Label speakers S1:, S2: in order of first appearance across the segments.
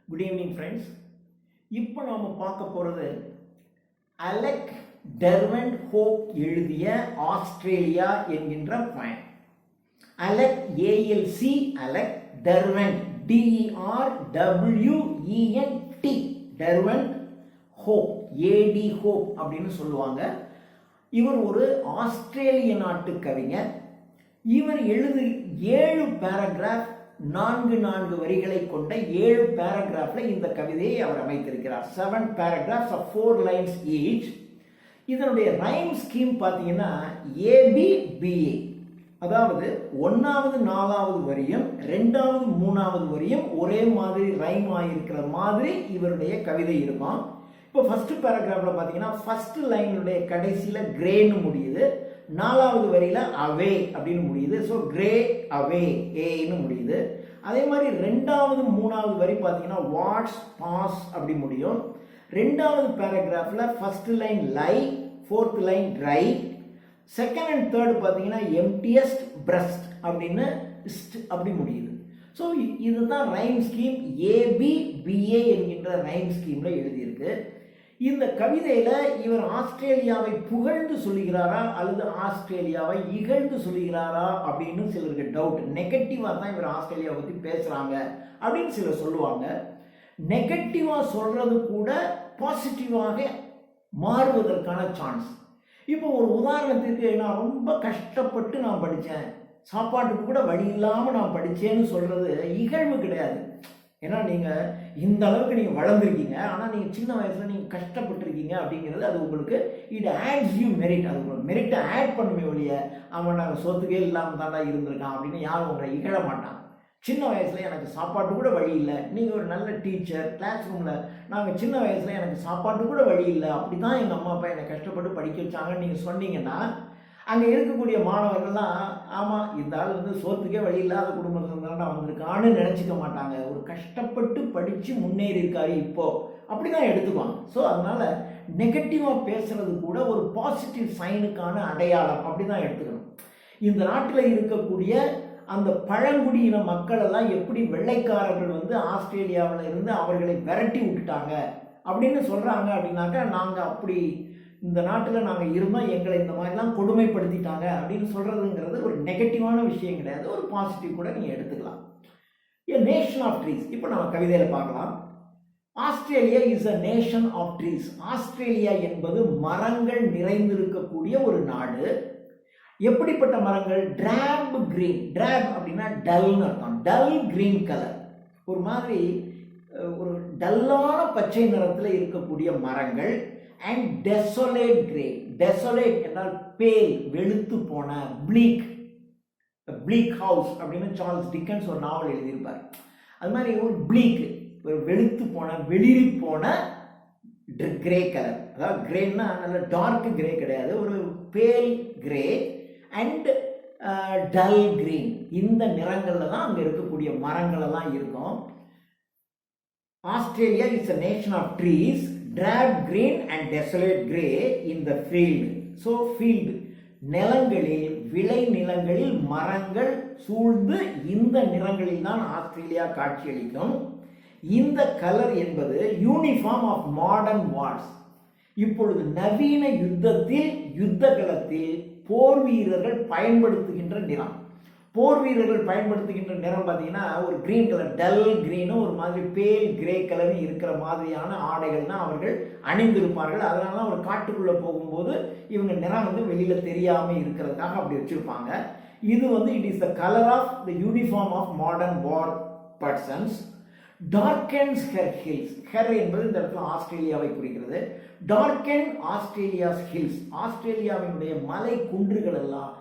S1: Good evening friends. இப்போ நாம் பார்க்க போகிறது அலெக் டெர்வெண்ட் ஹோப் எழுதிய ஆஸ்திரேலியா என்கின்ற பயன். Alec ALC Alec Derwent DERWENT Derwent Hope AD Hope அப்படின்னு சொல்லுவாங்க. இவர் ஒரு ஆஸ்திரேலிய நாட்டு கவிஞர். இவர் 7 பேராகிராஃப் 4 வரிகளை கொண்ட 7 பேராகிராஃப்ல இந்த கவிதையை அவர் அமைத்திருக்கிறார். 7 paragraphs of 4 lines each. இதனுடைய ரைம் ஸ்கீம் பார்த்தீங்கன்னா ABBA, அதாவது 1வது 4வது வரியும் 2வது 3வது வரியும் ஒரே மாதிரி ரைம் ஆகியிருக்கிற மாதிரி இவருடைய கவிதை இருக்கும். இப்போ ஃபர்ஸ்ட் பேராகிராஃப்ல பார்த்தீங்கன்னா ஃபர்ஸ்ட் லைனுடைய கடைசியில் கிரேன்னு முடியுது, 4வது வரியில அவே அப்படின்னு முடியுது. ஸோ கிரே அவே ஏன்னு முடியுது. அதே மாதிரி 2வது 3வது வரி பார்த்தீங்கன்னா வாட்ஸ் பாஸ் அப்படி முடியும். 2வது பேராகிராஃப்ல first line lie, 4th line dry, second and third பார்த்தீங்கன்னா எம்டியஸ்ட் பிரஸ்ட் அப்படின்னு அப்படி முடியுது. ஸோ இதுதான் ரைம் ஸ்கீம் ABBA என்கின்ற ரைம் ஸ்கீம்ல எழுதியிருக்கு. இந்த கவிதையில இவர் ஆஸ்திரேலியாவை புகழ்ந்து சொல்லுகிறாரா அல்லது ஆஸ்திரேலியாவை இகழ்ந்து சொல்லுகிறாரா அப்படின்னு சிலருக்கு டவுட். நெகட்டிவா தான் இவர் ஆஸ்திரேலியாவை பத்தி பேசுறாங்க அப்படின்னு சிலர் சொல்லுவாங்க. நெகட்டிவா சொல்றது கூட பாசிட்டிவாக மாறுவதற்கான சான்ஸ். இப்போ ஒரு உதாரணத்துக்கு, நான் ரொம்ப கஷ்டப்பட்டு நான் படித்தேன், சாப்பாட்டுக்கு கூட வழி இல்லாமல் நான் படித்தேன்னு சொல்றது இகழ்வு கிடையாது. ஏன்னா நீங்கள் இந்த அளவுக்கு நீங்கள் வளர்ந்துருக்கீங்க, ஆனால் நீங்கள் சின்ன வயசில் நீங்கள் கஷ்டப்பட்டுருக்கீங்க அப்படிங்கிறது அது உங்களுக்கு இட் ஆட்ஸ் யூ மெரிட். அது உங்களுக்கு மெரிட்டை ஆட் பண்ணுமே ஒழிய அவன் நாங்கள் சொத்துக்கே இல்லாமல் தாண்டா இருந்திருக்கான் அப்படின்னு யாரும் உங்களை இகழ மாட்டான். சின்ன வயசில் எனக்கு சாப்பாட்டு கூட வழி இல்லை, நீங்கள் ஒரு நல்ல டீச்சர், கிளாஸ் ரூமில் நாங்கள் சின்ன வயசில் எனக்கு சாப்பாட்டு கூட வழி இல்லை, அப்படி தான் எங்கள் அம்மா அப்பா என்னை கஷ்டப்பட்டு படிக்க வச்சாங்கன்னு நீங்கள் சொன்னீங்கன்னா அங்கே இருக்கக்கூடிய மாணவர்கள்லாம் ஆமாம் இந்த ஆள் சோத்துக்கே வழி இல்லாத குடும்பத்தில் தானே வந்திருக்கான்னு நினச்சிக்க மாட்டாங்க. ஒரு கஷ்டப்பட்டு படித்து முன்னேறி இருக்காரு இப்போ, அப்படி தான் எடுத்துக்குவாங்க. ஸோ அதனால் நெகட்டிவாக பேசுறது கூட ஒரு பாசிட்டிவ் சைனுக்கான அடையாளம் அப்படி தான் எடுத்துக்கணும். இந்த நாட்டில் இருக்கக்கூடிய அந்த பழங்குடியின மக்களெல்லாம் எப்படி வெள்ளைக்காரர்கள் ஆஸ்திரேலியாவில் இருந்து அவர்களை விரட்டி விட்டுட்டாங்க அப்படின்னு சொல்கிறாங்க அப்படின்னாக்கா, நாங்கள் அப்படி இந்த நாட்டில் நாங்கள் இருந்தோம், எங்களை இந்த மாதிரிலாம் கொடுமைப்படுத்திட்டாங்க அப்படின்னு சொல்கிறதுங்கிறது ஒரு நெகட்டிவான விஷயம் கிடையாது, ஒரு பாசிட்டிவ் கூட நீங்கள் எடுத்துக்கலாம். A nation of trees. இப்போ நம்ம கவிதையில் பார்க்கலாம். Australia is a nation of trees. Australia என்பது மரங்கள் நிறைந்திருக்கக்கூடிய ஒரு நாடு. எப்படிப்பட்ட மரங்கள்? Drop green. டிராப் அப்படின்னா டல்னு அர்த்தம். டல் கிரீன் கலர், ஒரு மாதிரி ஒரு டல்லான பச்சை நிறத்தில் இருக்கக்கூடிய மரங்கள். And டெசோலேட் grey. டெசோலேட் என்றால் பேல், வெளுத்து போன, ப்ளீக். ப்ளீக் ஹவுஸ் அப்படின்னு சார்ல்ஸ் டிக்கன்ஸ் ஒரு நாவல் எழுதியிருப்பார். அது மாதிரி ஒரு ப்ளீக், ஒரு வெளுத்து போன, வெளிரி போன கிரே கலர். அதாவது கிரேன்னா நல்ல டார்க் கிரே கிடையாது, ஒரு பேல் கிரே அண்ட் டல் கிரீன். இந்த நிறங்கள்ல தான் அங்கே இருக்கக்கூடிய மரங்கள் எல்லாம் இருக்கும். Australia is a nation of trees, drab green and desolate grey in the field. So field, நிலங்களில், விளை நிலங்களில் மரங்கள் சூழ்ந்து இந்த நிறங்களில் தான் ஆஸ்திரேலியா காட்சியளிக்கும். இந்த கலர் என்பது யூனிஃபார்ம் ஆஃப் மாடர்ன் வார்ஸ். இப்பொழுது நவீன யுத்தத்தில், யுத்த களத்தில் போர் வீரர்கள் பயன்படுத்துகின்ற நிறம். போர் வீரர்கள் பயன்படுத்துகின்ற நிறம் பார்த்தீங்கன்னா ஒரு கிரீன் கலர், டல் கிரீனும் ஒரு மாதிரி பேல் கிரே கலரும் இருக்கிற மாதிரியான ஆடைகள் தான் அவர்கள் அணிந்திருப்பார்கள். அதனால தான் ஒரு காட்டுக்குள்ளே போகும்போது இவங்க நிறம் வெளியில தெரியாமல் இருக்கிறதுக்காக அப்படி வச்சிருப்பாங்க. இது it is the colour of the uniform of modern war persons. Darkens her hills. Her என்பது இந்த இடத்துல ஆஸ்திரேலியாவை குறிக்கிறது. Darken Australia's hills. ஆஸ்திரேலியாவினுடைய மலை குன்றுகள் எல்லாம்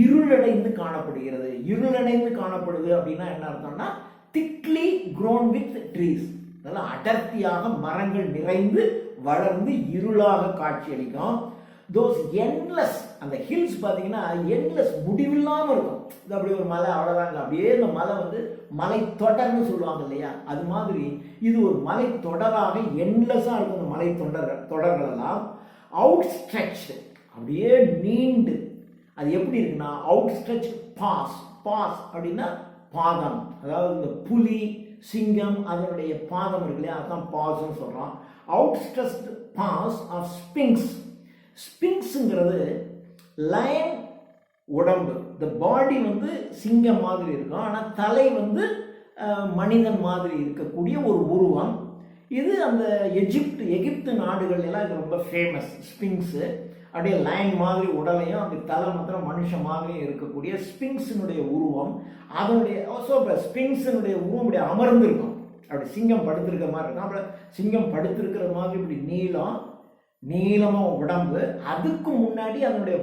S1: இருளடைந்து காணப்படுகிறது. இருளடைந்து காணப்படுது அப்படின்னா என்ன அர்த்தம்னா திக்லி grown with trees. அதெல்லாம் அடர்த்தியாக மரங்கள் நிறைந்து வளர்ந்து இருளாக காட்சியளிக்கும். those endless, அந்த ஹில்ஸ் பார்த்தீங்கன்னா என்லெஸ், முடிவில்லாமல் இருக்கும். இது அப்படி ஒரு மலை, அவ்வளோதாங்க. அப்படியே இந்த மலை மலை தொடர்னு சொல்லுவாங்க இல்லையா, அது மாதிரி இது ஒரு மலை தொடராக என்லெஸ்ஸாக இருக்கும். இந்த மலை தொடர்கள் எல்லாம் அவுட் ஸ்ட்ரெச், அப்படியே நீண்டு. அது எப்படி இருக்குன்னா அவுட் ஸ்ட்ரெச் பாஸ். பாஸ் அப்படின்னா பாதம், அதாவது இந்த புலி, சிங்கம் அதனுடைய பாதம் இருக்கு இல்லையா, அதான் பாஸ்ன்னு சொல்கிறோம். அவுட்ஸ்ட்ரெஸ்ட் பாஸ் ஆஃப் ஸ்பிங்ஸ். ஸ்பிங்ஸுங்கிறது லயன் உடம்பு, இந்த பாடி வந்து சிங்கம் மாதிரி இருக்கும், ஆனால் தலை வந்து மனிதன் மாதிரி இருக்கக்கூடிய ஒரு உருவம். இது அந்த எகிப்து நாடுகள் எல்லாம் இது ரொம்ப ஃபேமஸ். ஸ்பிங்ஸு அப்படியே லைன் மாதிரி உடலையும் அந்த தலை மாத்திரம் மனுஷன் மாதிரியும் இருக்கக்கூடிய ஸ்பிங்ஸினுடைய உருவம். அதனுடைய ஸ்பிங்ஸினுடைய உருவம் இப்படி அமர்ந்திருக்கும், அப்படி சிங்கம் படுத்திருக்கிற மாதிரி இருக்கும். அப்புறம் சிங்கம் படுத்திருக்கிற மாதிரி இப்படி நீளமாக உடம்பு. அதுக்கு முன்னாடி அதனுடைய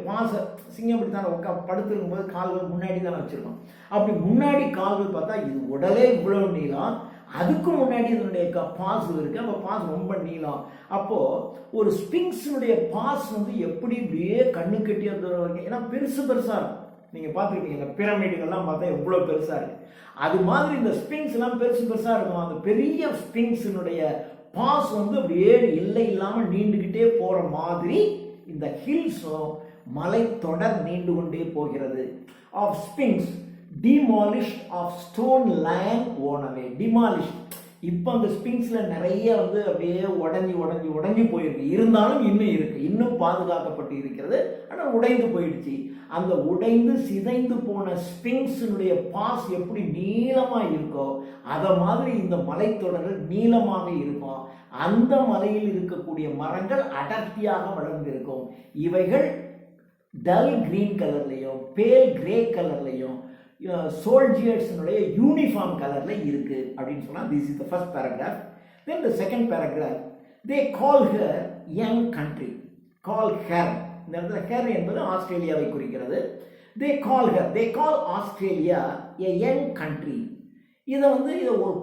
S1: சிங்கம் இப்படி தானே படுத்திருக்கும் போது கால்கள் முன்னாடி தானே வச்சுருக்கோம். அப்படி முன்னாடி கால்கள் பார்த்தா இது உடலே இவ்வளவு நீளம், அதுக்கு முன்னாடி இதனுடைய பாஸ் இருக்குது. அப்போ பாஸ் ரொம்ப நீளம். அப்போது ஒரு ஸ்பிங்ஸினுடைய பாஸ் வந்து எப்படி இப்படியே கண்ணு கட்டி அந்த, ஏன்னா பெருசாக இருக்கும். நீங்கள் பார்த்துருக்கீங்க இந்த பிரமிடுகள்லாம் பார்த்தா எவ்வளோ பெருசாக இருக்குது. அது மாதிரி இந்த ஸ்பிங்ஸ்லாம் பெருசாக இருக்கும். அந்த பெரிய ஸ்பிங்ஸினுடைய பாஸ் வந்து அப்படியே எல்லை இல்லாமல் நீண்டுக்கிட்டே போகிற மாதிரி இந்த ஹில்ஸும் மலை தொடர் நீண்டு கொண்டே போகிறது. Of sphinx demolished of stone lion worn away. demolished. இப்போ அந்த ஸ்பிங்ஸில் நிறைய வந்து அப்படியே உடஞ்சி போயிருக்கு. இருந்தாலும் இன்னும் இருக்குது, இன்னும் பாதுகாக்கப்பட்டு இருக்கிறது. ஆனால் உடைந்து போயிடுச்சு. அந்த உடைந்து சிதைந்து போன ஸ்பிங்ஸினுடைய பாஸ் எப்படி நீளமாக இருக்கோ அதை மாதிரி இந்த மலைத்தொடர்கள் நீளமாக இருக்கும். அந்த மலையில் இருக்கக்கூடிய மரங்கள் அடர்த்தியாக வளர்ந்திருக்கும். இவைகள் டல் கிரீன் கலர்லையும் பேல் கிரே கலர்லையும் சோல்ஜியர்ஸினுடைய யூனிஃபார்ம் கலரில் இருக்குது அப்படின்னு சொன்னால் this is the first paragraph. Then the second paragraph, they call her young country. Call her, இந்த இடத்துல ஹர் என்பது ஆஸ்திரேலியாவை குறிக்கிறது. தே கால் ஆஸ்திரேலியா எ யங் கண்ட்ரி. இதை ஒரு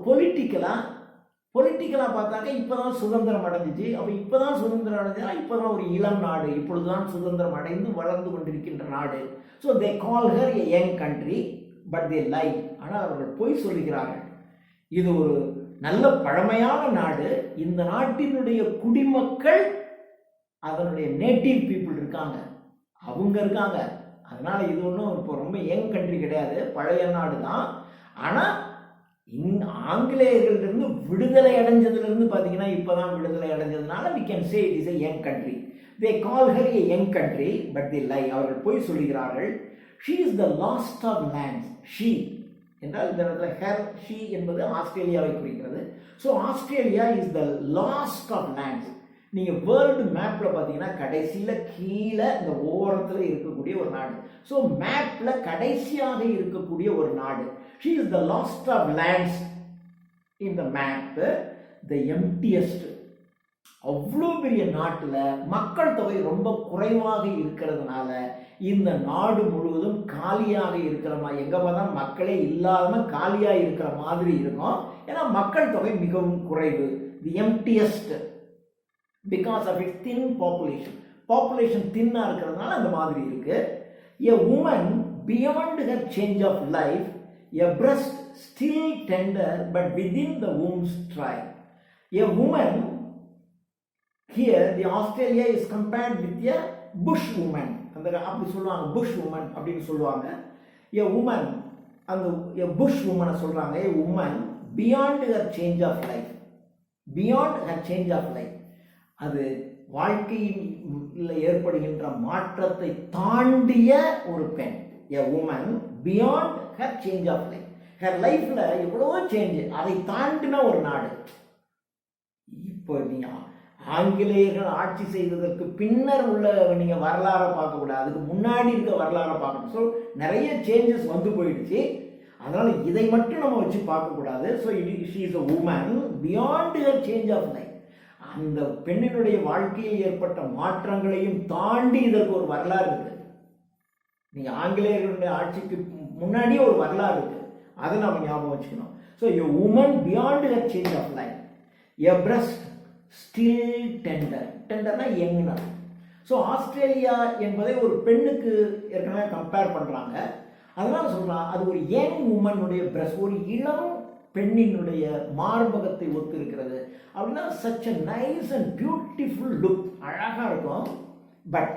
S1: பொலிட்டிக்கலாக பார்த்தாக்க இப்போ தான் சுதந்திரம் அடைஞ்சிச்சு. அப்போ இப்போ தான் சுதந்திரம் அடைஞ்சா இப்போ தான் ஒரு இளம் நாடு, இப்பொழுது தான் சுதந்திரம் அடைந்து வளர்ந்து கொண்டிருக்கின்ற நாடு. So they call her a young country but they lie. ஆனால் அவர்கள் பொய் சொல்லுகிறார்கள். இது ஒரு நல்ல பழமையான நாடு. இந்த நாட்டினுடைய குடிமக்கள் அதனுடைய நேட்டிவ் பீப்புள் இருக்காங்க, அவங்க இருக்காங்க. அதனால இது ஒன்றும் இப்போ ரொம்ப யங் கண்ட்ரி கிடையாது, பழைய நாடு தான். ஆனால் ஆங்கிலேயர்களிலிருந்து விடுதலை அடைஞ்சதுலேருந்து பார்த்தீங்கன்னா இப்போ தான் விடுதலை அடைஞ்சதுனால we can say it is a young country. They call her a young country but they lie. அவர்கள் பொய் சொல்கிறார்கள். She is the lost of lands. She என்றால் இந்த இடத்துல her, she என்பது ஆஸ்திரேலியாவை குறிக்கிறது. So Australia is the last of lands. நீங்கள் வேர்ல்டு மேப்பில் பார்த்தீங்கன்னா கடைசியில் கீழே இந்த ஓரத்தில் இருக்கக்கூடிய ஒரு நாடு. ஸோ மேப்பில் கடைசியாக இருக்கக்கூடிய ஒரு நாடு. She is the lost of lands in the map, the emptiest. அவ்வளோ பெரிய நாட்டில் மக்கள் தொகை ரொம்ப குறைவாக இருக்கிறதுனால இந்த நாடு முழுவதும் காலியாக இருக்கிற மாதிரி, எங்கே பார்த்தா மக்களே இல்லாமல் காலியாக இருக்கிற மாதிரி இருக்கும். ஏன்னா மக்கள் தொகை மிகவும் குறைவு. The emptiest because of its thin population தின்னாக இருக்கிறதுனால அந்த மாதிரி இருக்கு. A woman beyond her change of life, a breast still tender but within the womb's dry. A woman, here the Australia is compared with a bush woman. அந்த அப்படி சொல்லுவாங்க, push woman அப்படின்னு சொல்லுவாங்க. a woman, அந்த a bush woman சொல்றாங்க. a woman beyond her change of life, beyond her change of life. அது வாழ்க்கையில் ஏற்படுகின்ற மாற்றத்தை தாண்டிய ஒரு பெண். a woman beyond her change of life. her lifeல எவ்வளவோ சேஞ்ச், அதை தாண்டின ஒரு நாடு. இப்போ நீங்க ஆங்கிலேயர்கள் ஆட்சி செய்ததற்கு பின்னர் உள்ள நீங்க வரலாறை பார்க்கக்கூடாது, அதுக்கு முன்னாடி இருக்க வரலாறை பார்க்கணும். ஸோ நிறைய சேஞ்சஸ் வந்து போயிடுச்சு. அதனால இதை மட்டும் நம்ம வச்சு பார்க்கக்கூடாது. So she is a woman beyond her change of life. அந்த பெண்ணினுடைய வாழ்க்கையில் ஏற்பட்ட மாற்றங்களையும் தாண்டி இதற்கு ஒரு வரலாறு இருக்கு. நீங்க ஆங்கிலேயர்களுடைய ஆட்சிக்கு முன்னாடியே ஒரு வரலாறு இருக்கு, அதை நாம ஞாபகம் வச்சுக்கணும். So a woman beyond her change of life, a breast still tender. டெண்டர்னா யங்னா. ஸோ ஆஸ்திரேலியா என்பதை ஒரு பெண்ணுக்கு ஏற்கனவே கம்பேர் பண்றாங்க. அதனால சொல்றான் அது ஒரு யங் உமனுடைய பிரஸ்ட், ஒரு இளம் பெண்ணினுடைய மார்பகத்தை ஒத்து இருக்கிறது. அப்படின்னா such a nice and beautiful look, அழகா இருக்கும். பட்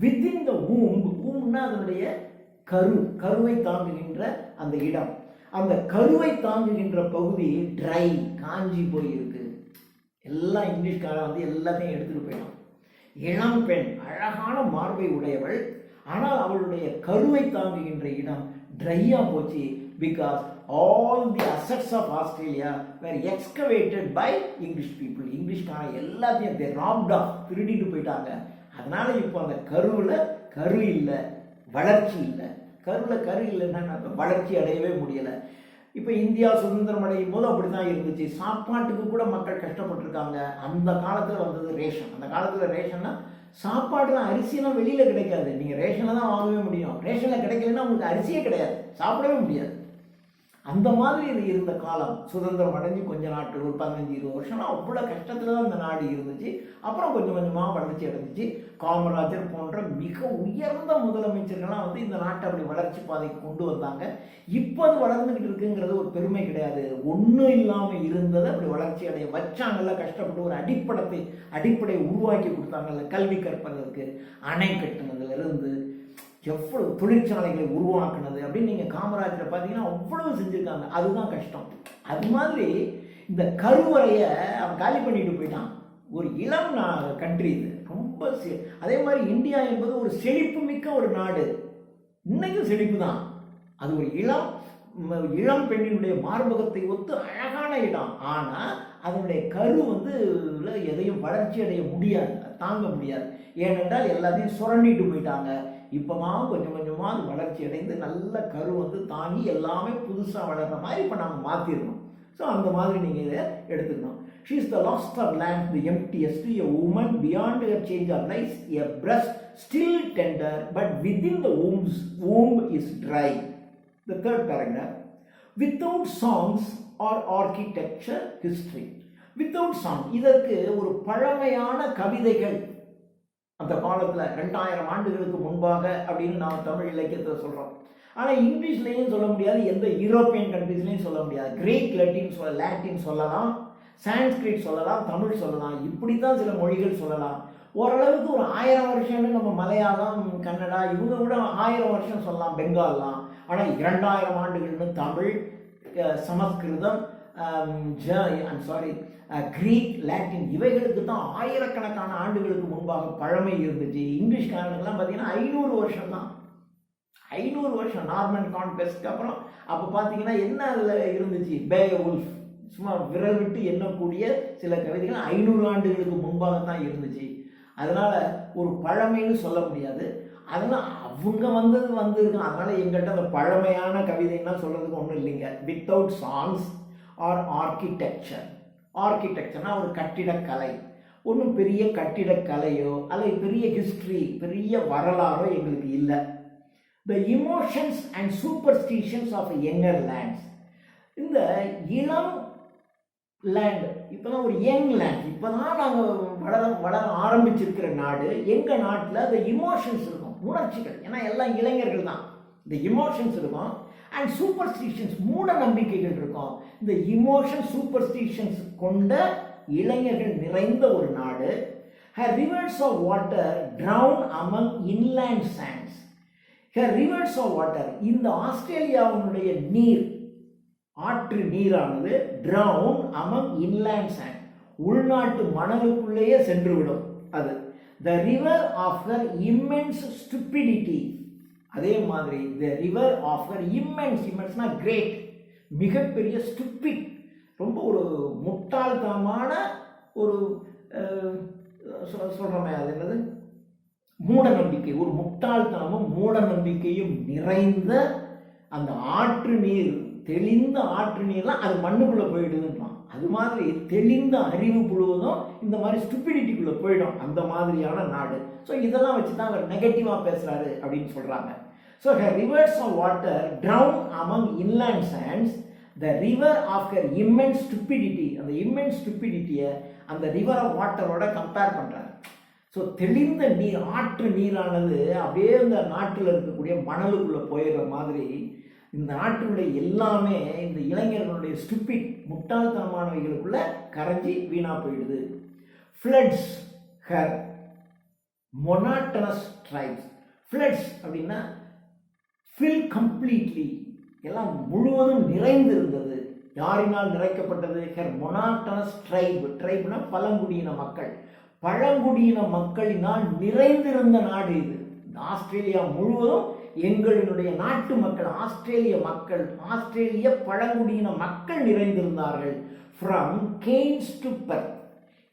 S1: within the womb, wombனா அதனுடைய கருவை தாங்குகின்ற அந்த இடம், அந்த கருவை தாங்குகின்ற பகுதி ட்ரை, காஞ்சி போயிருக்கு. எல்லாம் இங்கிலீஷ்காரன் வந்து எல்லாத்தையும் எடுத்துட்டு போயிடும். இளம் பெண், அழகான மார்பை உடையவள், ஆனால் அவளுடைய கருவை தாங்குகின்ற இடம் ட்ரையா போச்சு. Because all the assets of Australia were excavated by English people. இங்கிலீஷ்காரன் எல்லாத்தையும் தே ராப்ட் ஆஃப், திருடிட்டு போயிட்டாங்க. அதனால இப்போ அந்த கருவில் கரு இல்லை, வளர்ச்சி இல்லை. கருவில் கரு இல்லைன்னா வளர்ச்சி அடையவே முடியலை. இப்போ இந்தியா சுதந்திரம் அடையும் போது அப்படி தான் இருந்துச்சு. சாப்பாட்டுக்கு கூட மக்கள் கஷ்டப்பட்டுருக்காங்க. அந்த காலத்தில் வந்தது ரேஷன். அந்த காலத்தில் ரேஷன்னா சாப்பாடுலாம், அரிசியெல்லாம் வெளியில் கிடைக்காது. நீங்கள் ரேஷனில் தான் வாங்கவே முடியும். ரேஷனில் கிடைக்கலன்னா உங்களுக்கு அரிசியே கிடையாது, சாப்பிடவே முடியாது. அந்த மாதிரி இது இருந்த காலம். சுதந்திரம் அடைஞ்சு கொஞ்ச நாட்கள், ஒரு 15-20 வருஷம்னா அவ்வளோ கஷ்டத்தில் தான் இந்த நாடு இருந்துச்சு. அப்புறம் கொஞ்சம் கொஞ்சமாக வளர்ச்சி அடைஞ்சிச்சு. காமராஜர் போன்ற மிக உயர்ந்த முதலமைச்சர்கள்லாம் வந்து இந்த நாட்டை அப்படி வளர்ச்சி பாதைக்கு கொண்டு வந்தாங்க. இப்போ அது வளர்ந்துக்கிட்டு இருக்குங்கிறது ஒரு பெருமை கிடையாது. ஒன்றும் இல்லாமல் இருந்ததை அப்படி வளர்ச்சி அடைய வச்சாங்கல்ல, கஷ்டப்பட்டு ஒரு அடிப்படை உருவாக்கி கொடுத்தாங்கல்ல. கல்வி கற்பதற்கு, அணை கட்டுனதுலேருந்து எவ்வளவு தொழிற்சாலைகளை உருவாக்குனது அப்படின்னு நீங்கள் காமராஜரை பார்த்தீங்கன்னா அவ்வளவு செஞ்சுருக்காங்க. அதுதான் கஷ்டம். அது மாதிரி இந்த கருவறையை அவன் காலி பண்ணிட்டு போயிட்டான். ஒரு இளம் கண்ட்ரி இது, ரொம்ப அதே மாதிரி இந்தியா என்பது ஒரு செழிப்பு மிக்க ஒரு நாடு. இன்னைக்கும் செழிப்பு தான். அது ஒரு இளம் பெண்ணினுடைய மார்பகத்தை ஒத்து அழகான இடம். ஆனால் அதனுடைய கரு வந்து எதையும் வளர்ச்சி அடைய முடியாது, தாங்க முடியாது. ஏனென்றால் எல்லாத்தையும் சுரண்டிட்டு போயிட்டாங்க. இப்போதான் கொஞ்சம் கொஞ்சமாக அது வளர்ச்சி அடைந்து நல்ல கரு வந்து தாங்கி எல்லாமே புதுசாக வளர்கிற மாதிரி இப்போ நாங்கள் மாற்றிடணும். ஸோ அந்த மாதிரி நீங்கள் இதை எடுத்துக்கணும். She is the last of land, the emptiest, a woman beyond her change of life, a breast still tender but within the womb is dry. The third paragraph, without songs or architecture history. Without song, இதற்கு ஒரு பழமையான கவிதைகள் அந்த காலத்தில் 2000 ஆண்டுகளுக்கு முன்பாக அப்படின்னு நாம் தமிழ் இலக்கியத்தில் சொல்கிறோம். ஆனால் இங்கிலீஷ்லேயும் சொல்ல முடியாது, எந்த யூரோப்பியன் கண்ட்ரீஸ்லேயும் சொல்ல முடியாது. கிரீக், லாட்டின் சொல்லலாம், சான்ஸ்கிரிட் சொல்லலாம், தமிழ் சொல்லலாம், இப்படி தான் சில மொழிகள் சொல்லலாம். ஓரளவுக்கு ஒரு 1000 வருஷம்னு நம்ம மலையாளம், கன்னடா இவங்க கூட 1000 வருஷம் சொல்லலாம், பெங்கால்லாம். ஆனால் 2000 ஆண்டுகள்னு தமிழ், சமஸ்கிருதம், கிரீக், லாட்டின் இவைகளுக்கு தான் ஆயிரக்கணக்கான ஆண்டுகளுக்கு முன்பாக பழமை இருந்துச்சு. இங்கிலீஷ்காரனுக்கெல்லாம் பார்த்தீங்கன்னா 500 வருஷம் தான். 500 வருஷம் நார்மன் கான்குவெஸ்ட்க்கு அப்புறம். அப்போ பார்த்தீங்கன்னா என்ன அதில் இருந்துச்சு? பேயவுல்ஃப், சும்மா விரல் விட்டு எண்ணக்கூடிய சில கவிதைகள் 500 ஆண்டுகளுக்கு முன்பாக தான் இருந்துச்சு. அதனால் ஒரு பழமைன்னு சொல்ல முடியாது. அதெல்லாம் அவங்க வந்துருக்காங்க. அதனால் எங்கிட்ட அந்த பழமையான கவிதைன்னா சொல்கிறதுக்கு ஒன்றும் இல்லைங்க. வித்தவுட் சாங்ஸ் ஆர் ஆர்கிடெக்சர்னா ஒரு கட்டிடக்கலை. ஒன்றும் பெரிய கட்டிடக்கலையோ அல்லது பெரிய ஹிஸ்ட்ரி, பெரிய வரலாறோ எங்களுக்கு இல்லை. The emotions and superstitions of younger lands. இந்த இளம் லேண்ட் இப்போதான் ஒரு யங் லேண்ட், இப்போதான் நாங்கள் வளர ஆரம்பிச்சிருக்கிற நாடு. எங்கள் நாட்டில் இந்த இமோஷன்ஸ் இருக்கும், உணர்ச்சிகள். ஏன்னா எல்லாம் இளைஞர்கள் தான். இந்த இமோஷன்ஸ் இருக்கும். அண்ட் சூப்பர்ஸ்டிஷன்ஸ், மூட நம்பிக்கைகள் இருக்கும். இந்த இமோஷன், சூப்பர்ஸ்டிஷன்ஸ் கொண்ட இளைஞர்கள் நிறைந்த ஒரு நாடு. Her rivers of water drown among inland sands. Her rivers of water, இந்த ஆஸ்திரேலியாவுடைய நீர், ஆற்று நீரானது drown among inland sand, உள்நாட்டு மணலுக்குள்ளேயே சென்றுவிடும். அது the river of her immense stupidity. அதே மாதிரி the river of her immense great, மிகப்பெரிய, ஸ்டூபிட், ரொம்ப ஒரு முட்டாள்தனமான ஒரு சொல்கிறோமே, அது என்னது, மூட நம்பிக்கை. ஒரு முட்டாள்தனமும் மூட நம்பிக்கையும் நிறைந்த அந்த ஆற்று நீர், தெளிந்த ஆற்று நீர்லாம் அது மண்ணுக்குள்ளே போயிடுதுன்றான். அது மாதிரி தெளிந்த அறிவு முழுவதும் இந்த மாதிரி ஸ்டூபிடிட்டிக்குள்ளே போயிடும். அந்த மாதிரியான நாடு. ஸோ இதெல்லாம் வச்சு தான் அவர் நெகட்டிவாக பேசுகிறாரு அப்படின்னு சொல்கிறாங்க. So her rivers of water drown among inland sands, the river of her immense stupidity. அந்த immense stupidity-யை அந்த river of water-ஓட கம்பேர் பண்ணுறாரு. ஸோ தெளிந்த நீர், ஆற்று நீரானது அப்படியே இந்த நாட்டில் இருக்கக்கூடிய மணலுக்குள்ளே போயிடுற மாதிரி இந்த நாட்டினுடைய எல்லாமே இந்த இளைஞர்களுடைய ஸ்டூபிட், முட்டாள்தனமானவைகளுக்குள்ள கரைஞ்சி வீணாக போயிடுது. Floods her monotonous tribes. Floods அப்படின்னா ஃபில் கம்ப்ளீட்லி, எல்லாம் முழுவதும் நிறைந்திருந்தது. யாரினால் நிறைக்கப்பட்டது? ஹெர் மொனாட்டனஸ் ட்ரைப்னா பழங்குடியின மக்கள், பழங்குடியின மக்களினால் நிறைந்திருந்த நாடு இது. ஆஸ்திரேலியா முழுவதும் எங்களுடைய நாட்டு மக்கள், ஆஸ்திரேலிய மக்கள், ஆஸ்திரேலிய பழங்குடியின மக்கள் நிறைந்திருந்தார்கள். From Cairns to Perth.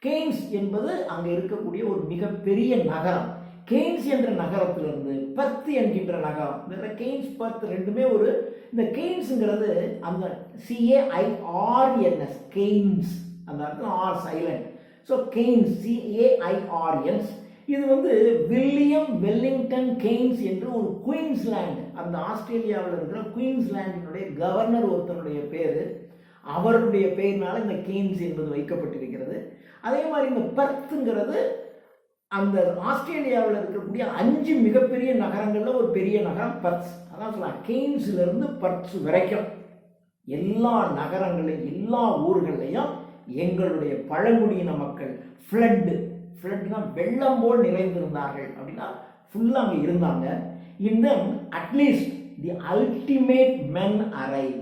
S1: Cairns என்பது அங்கே இருக்கக்கூடிய ஒரு மிகப்பெரிய நகரம். கெய்ன்ஸ் என்ற நகரத்திலிருந்து பெர்த் என்கின்ற நகரம், கெய்ன்ஸ் பெர்த் ரெண்டுமே ஒரு, இந்த கெய்ன்ஸுங்கிறது அந்த CAIRNS கெய்ன்ஸ், அந்த இடத்துல are silent. So Cairns CAIRNS. இது வில்லியம் வெல்லிங்டன் கெய்ன்ஸ் என்று ஒரு குயின்ஸ்லாந்து, அந்த ஆஸ்திரேலியாவில் இருக்கிற குயின்ஸ்லாண்டினுடைய கவர்னர் ஒருத்தருடைய பேர், அவருடைய பெயர்னால இந்த கெய்ன்ஸ் என்பது வைக்கப்பட்டிருக்கிறது. அதே மாதிரி இந்த பெர்த்துங்கிறது அந்த ஆஸ்திரேலியாவில் இருக்கக்கூடிய 5 மிகப்பெரிய நகரங்களில் ஒரு பெரிய நகரம் பெர்த். அதான் சொல்லலாம், கெய்ன்ஸ்லேருந்து பெர்த் வரைக்கும் எல்லா நகரங்களையும் எல்லா ஊர்களையும் எங்களுடைய பழங்குடியின மக்கள் ஃப்ளட்னா வெள்ளம் போல் நிறைந்திருந்தார்கள். அப்படின்னா ஃபுல்லாக அங்கே இருந்தாங்க. In them at least the ultimate men arrive.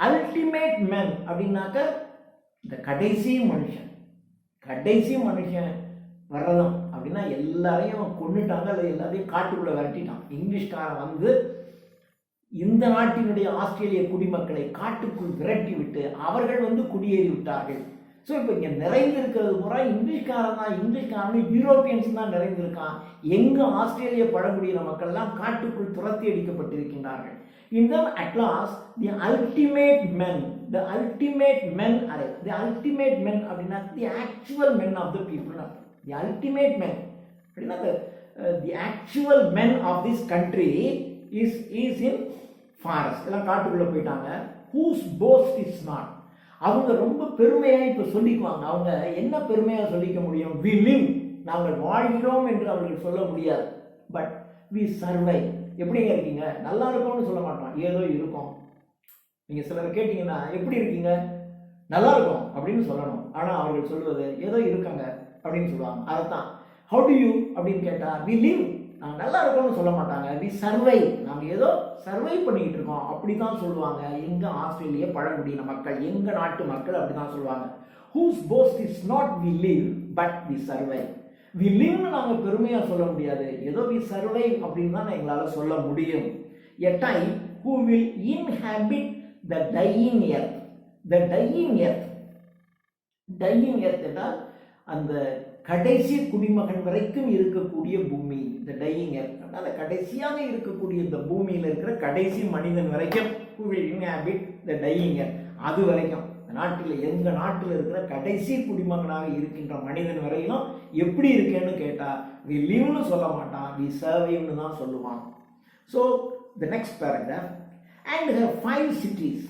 S1: Ultimate மென் அப்படின்னாக்க இந்த கடைசி மனுஷன் வர்றதான். அப்படின்னா எல்லாரையும் கொண்டுட்டாங்க, அல்லது எல்லாரையும் காட்டுக்குள்ளே விரட்டிட்டான். இங்கிலீஷ்காரன் இந்த நாட்டினுடைய ஆஸ்திரேலிய குடிமக்களை காட்டுக்குள் விரட்டி விட்டு அவர்கள் குடியேறி விட்டார்கள். ஸோ இப்போ இங்கே நிறைந்திருக்கிறது பூரா இங்கிலீஷ்காரன் யூரோப்பியன்ஸ் தான் நிறைந்திருக்கான். எங்கள் ஆஸ்திரேலிய பழங்குடியின மக்கள்லாம் காட்டுக்குள் துரத்தி அடிக்கப்பட்டிருக்கின்றார்கள். In them at last the ultimate men arrive. The ultimate men அப்படின்னா the actual men of the people. The ultimate men அப்படின்னா the actual men of this country is in forest. எல்லாம் காட்டுக்குள்ள போயிட்டாங்க. Whose boast is not. அவங்க ரொம்ப பெருமையா இப்ப சொல்லிக்குவாங்க. அவங்க என்ன பெருமையா சொல்லிக்க முடியும்? We live, நாங்கள் வாழ்கிறோம் என்று அவர்கள் சொல்ல முடியாது. But we survive. எப்படிங்க இருக்கீங்க? நல்லா இருக்கோம்னு சொல்ல மாட்டோம், ஏதோ இருக்கும். நீங்க சிலர் கேட்டீங்கன்னா எப்படி இருக்கீங்க? நல்லா இருக்கும் அப்படின்னு சொல்லணும். ஆனா அவர்கள் சொல்வது ஏதோ இருக்காங்க அப்படின்னு சொல்லுவாங்க. அதுதான் how do you அப்படின்னு கேட்டா we live, நாங்கள் நல்லா இருக்கோம்னு சொல்ல மாட்டாங்க. we survive, நாங்கள் ஏதோ சர்வை பண்ணிட்டு இருக்கோம் அப்படிதான் சொல்லுவாங்க. எங்க ஆஸ்திரேலிய பழங்குடியின மக்கள், எங்க நாட்டு மக்கள் அப்படிதான் சொல்லுவாங்க. whose boast is not we live but we survive. we live நாங்கள் பெருமையா சொல்ல முடியாது, ஏதோ we survive அப்படின்னு தான் எங்களால் சொல்ல முடியும். a time who will inhabit the dying earth. the dying earth என்றால் அந்த கடைசி குடிமகன் வரைக்கும் இருக்கக்கூடிய பூமி. இந்த டையிங் எர்த், அதனால கடைசியாக இருக்கக்கூடிய இந்த பூமியில் இருக்கிற கடைசி மனிதன் வரைக்கும் who will inhabit the dying earth, அது வரைக்கும் நாட்டில் எங்க நாட்டில் இருக்கிற கடைசி குடிமகனாக இருக்கின்ற மனிதன் வரையிலும் எப்படி இருக்கேன்னு கேட்டா we liveனு சொல்ல மாட்டான், we surviveனு தான் சொல்லுவான். So the next paragraph, and her 5 cities.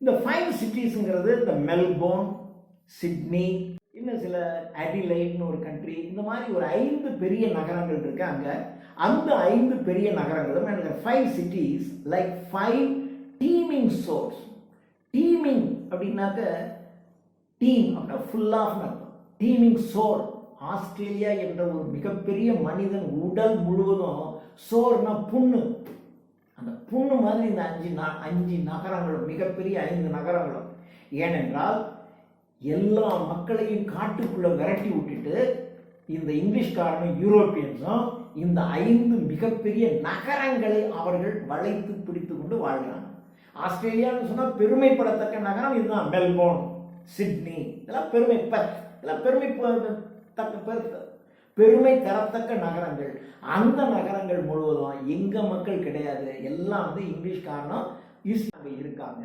S1: இந்த 5 cities-ங்கிறது இந்த மெல்போர்ன், சிட்னி, இன்னும் சில அடிலைட்னு ஒரு கண்ட்ரி, இந்த மாதிரி ஒரு 5 பெரிய நகரங்கள் இருக்கு அங்க. அந்த 5 பெரிய நகரங்களும் and 5 cities like 5 teeming souls. Teaming அப்படின்னாக்க டீம் அப்படின்னா ஃபுல் ஆஃப் அர்த்தம். டீமிங் சோல், ஆஸ்திரேலியா என்ற ஒரு மிகப்பெரிய மனிதன் உடல் முழுவதும் சோர்னா புண்ணு, அந்த புண்ணு மாதிரி இந்த 5 நகரங்களும் மிகப்பெரிய 5 நகரங்களும். ஏனென்றால் எல்லா மக்களையும் காட்டுக்குள்ள விரட்டி விட்டுட்டு இந்த இங்கிலீஷ்காரனும் யூரோப்பியன்ஸும் இந்த 5 மிகப்பெரிய நகரங்களை அவர்கள் வளைத்து பிடித்து கொண்டு வாழ்கிறாங்க. ஆஸ்திரேலியான்னு சொன்னா பெருமைப்படத்தக்க நகரம் இதுதான். மெல்போர்ன், சிட்னி, இதெல்லாம் பெருமை தரத்தக்க நகரங்கள். அந்த நகரங்கள் முழுவதும் எங்க மக்கள் கிடையாது, எல்லாம் இங்கிலீஷ்காரனும் இருக்காங்க.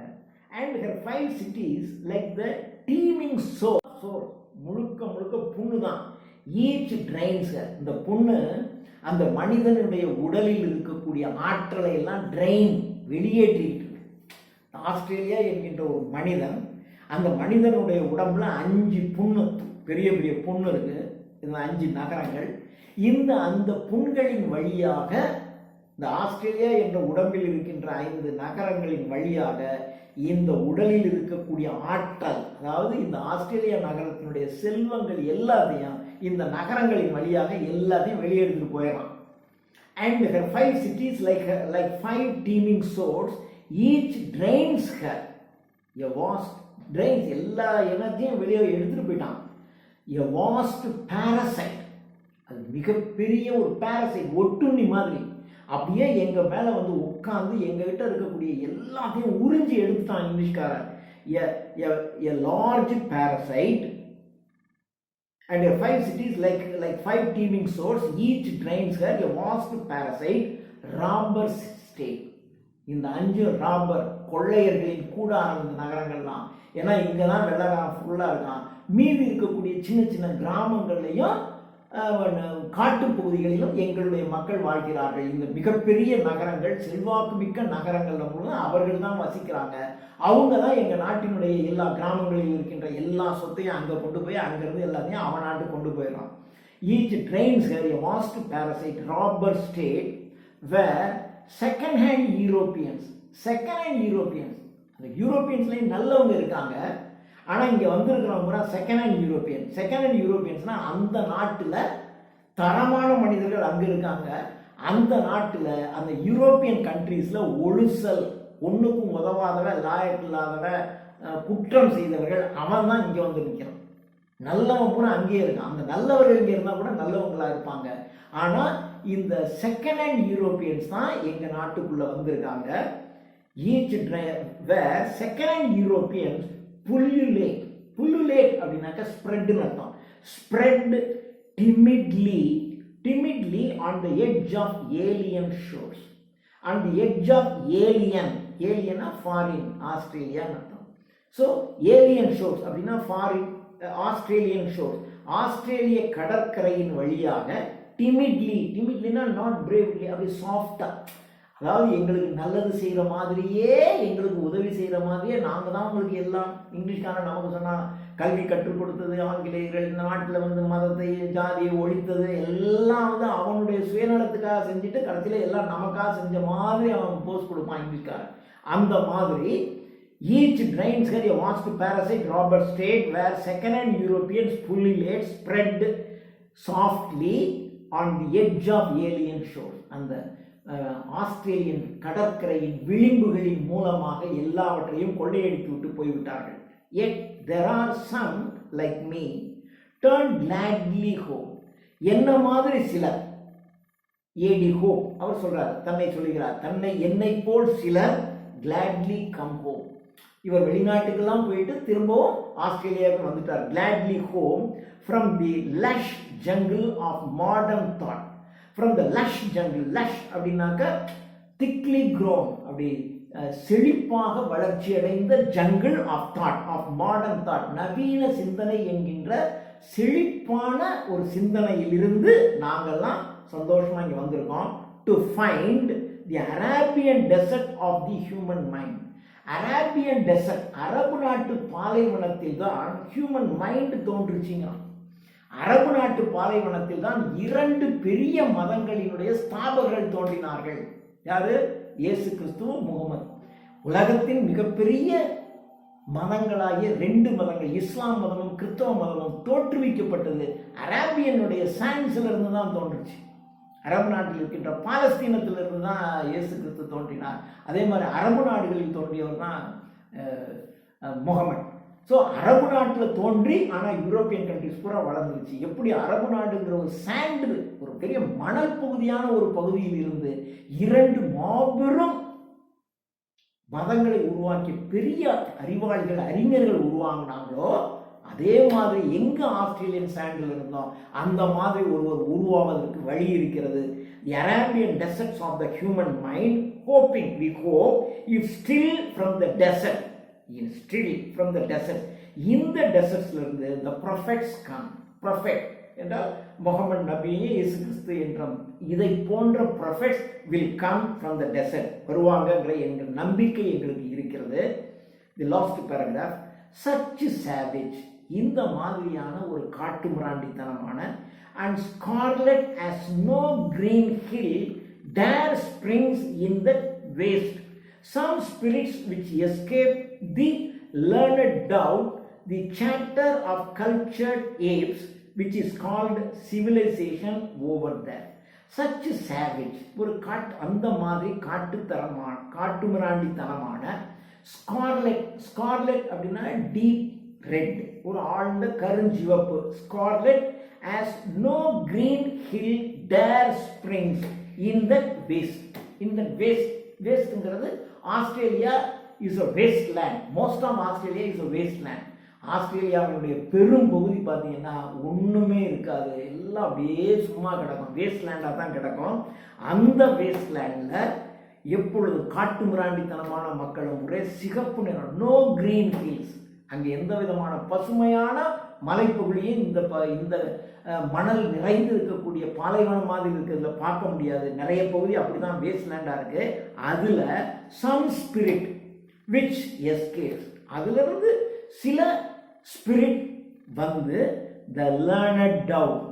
S1: And her 5 cities like the teeming sore, முழுக்க புண்ணு தான். ஈச் ட்ரைன்ஸ், இந்த புண்ணு அந்த மனிதனுடைய உடலில் இருக்கக்கூடிய ஆற்றலை எல்லாம் ட்ரைன், வெளியேற்றிட்டு. ஆஸ்திரேலியா என்கின்ற ஒரு மனிதன், அந்த மனிதனுடைய உடம்புல 5 புண்ணு, பெரிய பெரிய புண்ணு இருக்கு. இந்த 5 நகரங்கள், அந்த புண்களின் வழியாக இந்த ஆஸ்திரேலியா என்ற உடம்பில் இருக்கின்ற 5 நகரங்களின் வழியாக இந்த உடலில் இருக்கக்கூடிய ஆற்றல், அதாவது இந்த ஆஸ்திரேலியா நகரத்தினுடைய செல்வங்கள் எல்லாத்தையும் இந்த நகரங்களின் வழியாக எல்லாத்தையும் வெளியெடுத்துட்டு போயிடலாம். And her 5 cities like 5 teeming swords, each drains her a vast drains எல்லா எனர்ஜியும் வெளியே எடுத்துகிட்டு போயிட்டான். எ வாஸ்ட் பேரசைட் அது மிகப்பெரிய ஒரு பேரசைட் ஒட்டுண்ணி மாதிரி அப்படியே எங்கள் மேலே வந்து உட்காந்து எங்ககிட்ட இருக்கக்கூடிய எல்லாத்தையும் உறிஞ்சி எடுத்துட்டான் இங்கிலீஷ்காரன். A large parasite and your 5 cities like 5 teeming swords, each drains her a vast parasite, robbers state. இந்த 5 ராபர் கொள்ளையர்களின் கூடாரம் இந்த நகரங்கள்லாம். ஏன்னா இங்கே தான் வெள்ளக்காரன் ஃபுல்லாக இருக்கான். மீதி இருக்கக்கூடிய சின்ன சின்ன கிராமங்கள்லையும் காட்டுப்பகுதிகளிலும் எங்களுடைய மக்கள் வாழ்கிறார்கள். இந்த மிகப்பெரிய நகரங்கள் செல்வாக்கு மிக்க நகரங்கள்ல மூலம் அவர்கள் தான் வசிக்கிறாங்க. அவங்க தான் எங்கள் நாட்டினுடைய எல்லா கிராமங்களில் இருக்கின்ற எல்லா சொத்தையும் அங்கே கொண்டு போய் அங்கேருந்து எல்லாத்தையும் அவன் நாட்டுக்கு கொண்டு போயிடலாம். Each drains her a vast parasite robber state where second hand Europeans அந்த யூரோப்பியன்ஸ்லேயும் நல்லவங்க இருக்காங்க. ஆனால் இங்கே வந்திருக்கிறவங்க செகண்ட் ஹேண்ட் யூரோப்பியன்ஸ்னால் அந்த நாட்டில் தரமான மனிதர்கள் அங்கே இருக்காங்க. அந்த நாட்டில் அந்த யூரோப்பியன் கண்ட்ரீஸில் ஒழுசல் ஒன்றுக்கும் உதவாதவ லாயக்கு இல்லாதவ குற்றம் செய்தவர்கள் அவன் தான் இங்கே வந்து நிற்கிறான். நல்லவன் கூட அங்கேயே இருக்கான். அந்த நல்லவர்கள் இங்கே இருந்தால் கூட நல்லவங்களாக இருப்பாங்க. ஆனால் இந்த செகண்ட் ஹேண்ட் யூரோப்பியன்ஸ் தான் எங்கள் நாட்டுக்குள்ளே வந்திருக்காங்க. ஈச் வேர் செகண்ட் ஹேண்ட் யூரோப்பியன்ஸ் புல்லுலேட் அப்படின்னாக்கா ஸ்ப்ரெட்னு அர்த்தம். Spread timidly on the edge of alien shores. On the edge of alien foreign Australia அர்த்தம். ஸோ ஏலியன் ஷோர்ஸ் அப்படின்னா ஃபாரின் ஆஸ்திரேலியன் ஷோர்ஸ் ஆஸ்திரேலிய கடற்கரையின் வழியாக டிமிட்லினா நாட் பிரேவ்லி அப்படி சாஃப்டாக, அதாவது எங்களுக்கு நல்லது செய்கிற மாதிரியே எங்களுக்கு உதவி செய்கிற மாதிரியே நாங்கள் தான் உங்களுக்கு எல்லாம். இங்கிலீஷ்காரன் நமக்கு சொன்னால் கல்வி கற்றுக் கொடுத்தது, ஆங்கிலேயர்கள் இந்த நாட்டில் வந்து மதத்தை ஜாதியை ஒழித்தது எல்லாம் வந்து அவனுடைய சுயநலத்துக்காக செஞ்சுட்டு கடைசியில் எல்லாம் நமக்காக செஞ்ச மாதிரி அவன் போஸ்ட் கொடுப்பான் இங்கிலீஷ்காரன். அந்த மாதிரி each drains her a vast parasite robber state where second-hand Europeans pullulate spread softly on the edge of alien shores. அந்த ஆஸ்திரேலியன் கடற்கரையின் விளிம்புகளின் மூலமாக எல்லாவற்றையும் கொள்ளையடித்து விட்டு போய்விட்டார்கள். Yet there are some like me turn gladly home. என்ன மாதிரி சிலர் ஏடி ஹோப் அவர் சொல்றார், தன்னை சொல்லுகிறார், என்னை போல் சிலர் gladly come home. இவர் வெளிநாட்டுக்கெல்லாம் போயிட்டு திரும்பவும் ஆஸ்திரேலியாவுக்கு வந்துட்டார். gladly home from the lush jungle of modern thought. from the lush jungle, lush அப்படின்னாக்க thickly grown, அப்படி செழிப்பாக வளர்ச்சி அடைந்த jungle of thought, of modern thought, நவீன சிந்தனை என்கின்ற செழிப்பான ஒரு சிந்தனையிலிருந்து நாங்கள்லாம் சந்தோஷமா இங்கே வந்திருக்கோம். to find the Arabian desert of the human mind. Arabian desert, அரபு நாட்டு பாலைவனத்தில் தான் ஹியூமன் மைண்ட் தோன்றுச்சுங்க. அரபு நாட்டு பாலைவனத்தில் தான் 2 பெரிய மதங்களினுடைய ஸ்தாபகர்கள் தோன்றினார்கள். யாரு? இயேசு கிறிஸ்துவும் முகமது. உலகத்தின் மிகப்பெரிய மதங்களாகிய 2 மதங்கள், இஸ்லாம் மதமும் கிறிஸ்தவ மதமும் தோற்றுவிக்கப்பட்டது அரேபியனுடைய சான்ஸ்ல இருந்து தான் தோன்றுச்சு. அரபு நாட்டில் இருக்கின்ற பாலஸ்தீனத்திலிருந்து தான் இயேசு கிறிஸ்து தோன்றினார். அதே மாதிரி அரபு நாடுகளில் தோன்றியவர் தான் முகமது. ஸோ அரபு நாட்டில் தோன்றி ஆனால் யூரோப்பியன் கண்ட்ரிஸ் பூரா வளர்ந்துருச்சு. எப்படி அரபு நாடுங்கிற ஒரு சாண்டு, ஒரு பெரிய மணல் பகுதியான ஒரு பகுதியில் இருந்து 2 மாபெரும் மதங்களை உருவாக்கி பெரிய அறிவாளிகள் அறிஞர்கள் உருவாங்கினாங்களோ அதே மாதிரி எங்க ஆஸ்திரேலியன் சாண்டில் இருந்தோம் அந்த மாதிரி ஒருவர் உருவாவதற்கு வழி இருக்கிறது. The Arabian deserts of the human mind, hoping, we hope, if still from the desert, இந்த டெசர்ட்ஸ்ல இருந்து the prophets come. prophet என்றால் முகமது நபி, இயேசு கிறிஸ்து என்ற இதை போன்ற prophets will come from the desert, வருவாங்கன்ற என்ற நம்பிக்கை எங்களுக்கு இருக்கிறது. The last paragraph, such savage, இந்த மாதிரியான ஒரு காட்டுமிராண்டித்தனமான and scarlet as no green hill there springs in the waste, some spirits which escape the learned doubt, the chatter of cultured apes which is called civilization over there. Such savage, ஒரு அந்த மாதிரி காட்டுமிராண்டித்தனமான scarlet. Scarlet அப்படின்னா deep red, ஒரு ஆழ்ந்த கருஞ்சிவப்பு. Scarlet as no green hill dare springs in the west. இந்த வெஸ்ட்ங்கிறது Australia is a waste land. Most of Australia is a waste land. ஆஸ்திரேலியாவுடைய பெரும் பகுதி பார்த்தீங்கன்னா ஒன்றுமே இருக்காது, எல்லாம் அப்படியே சும்மா கிடக்கும், வேஸ்ட் லேண்டாக தான் கிடக்கும். அந்த வேஸ்ட் லேண்டில் எப்பொழுது காட்டுமிராண்டித்தனமான மக்களும் ஒரே சிகப்பு நிறம், நோ கிரீன் ஹில்ஸ், அங்கே எந்த விதமான பசுமையான மலைப்பகுதியும் இந்த மணல் நிறைந்து இருக்கக்கூடிய பாலைவனம் மாதிரி இருக்கிறதுல பார்க்க முடியாது. நிறைய பகுதி அப்படிதான் வேஸ்ட் லேண்டாக இருக்கு. அதில் சம் ஸ்பிரிட் விச் எஸ்கேப்ஸ், அதிலிருந்து சில ஸ்பிரிட் வந்து த லேர்னட் டவுட்,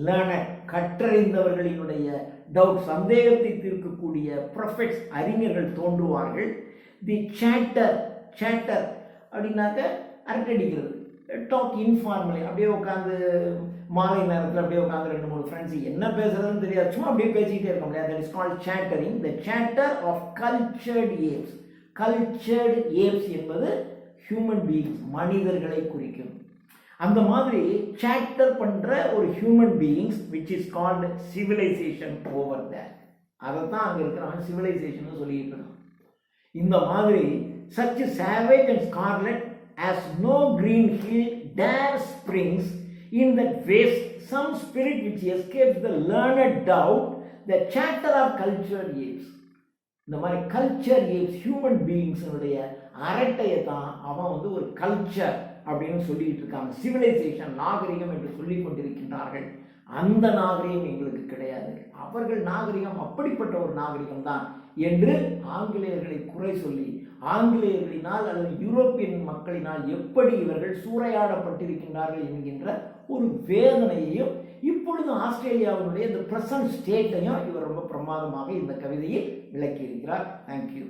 S1: லேர்னட் கற்றறிந்தவர்களினுடைய டவுட், சந்தேகத்தை தீர்க்கக்கூடிய ப்ரொஃபெட்ஸ் அறிஞர்கள் தோன்றுவார்கள். தி சேட்டர், சேட்டர் அப்படின்னாக்க அரட்டடிக்கிறது, டாக் இன்ஃபார்மலி, அப்படியே உட்காந்து மாலை நேரத்தில் அப்படியே உட்காந்து 2-3 ஃப்ரெண்ட்ஸ் என்ன பேசுறதுன்னு தெரியாது, சும்மா அப்படியே பேசிக்கிட்டே இருக்க முடியாது. That is called chattering. The chatter of cultured apes. Cultured apes என்பது ஹியூமன் பீயிங்ஸ், மனிதர்களை குறிக்கும். அந்த மாதிரி சேட்டர் பண்ற ஒரு human beings which is called civilisation over there. அதை தான் அங்கே இருக்கிறவங்க சிவிலைசேஷன் சொல்லிட்டு இருக்கான். இந்த மாதிரி such savage and scarlet as no green hill dare springs in that waste, some spirit which escapes the learned doubt, the chatter of cultured apes. இந்த மாதிரி கல்ச்சர் ஏப்ஸ் ஹியூமன் பீயிங்ஸுடைய அரட்டையை தான் அவன் வந்து ஒரு கல்ச்சர் அப்படின்னு சொல்லிட்டு இருக்காங்க. சிவிலைசேஷன், நாகரிகம் என்று சொல்லி கொண்டிருக்கின்றார்கள். அந்த நாகரிகம் எங்களுக்கு கிடையாது, அவர்கள் நாகரிகம் அப்படிப்பட்ட ஒரு நாகரிகம் தான் என்று ஆங்கிலேயர்களை குறை சொல்லி, ஆங்கிலேயர்களினால் அல்லது யூரோப்பியன் மக்களினால் எப்படி இவர்கள் சூறையாடப்பட்டிருக்கின்றார்கள் என்கின்ற ஒரு வேதனையையும் இப்பொழுது ஆஸ்திரேலியாவினுடைய இந்த பிரசன்ட் ஸ்டேட்டையும் இவர் ரொம்ப பிரமாதமாக இந்த கவிதையில் விளக்கியிருக்கிறார். தேங்க்யூ.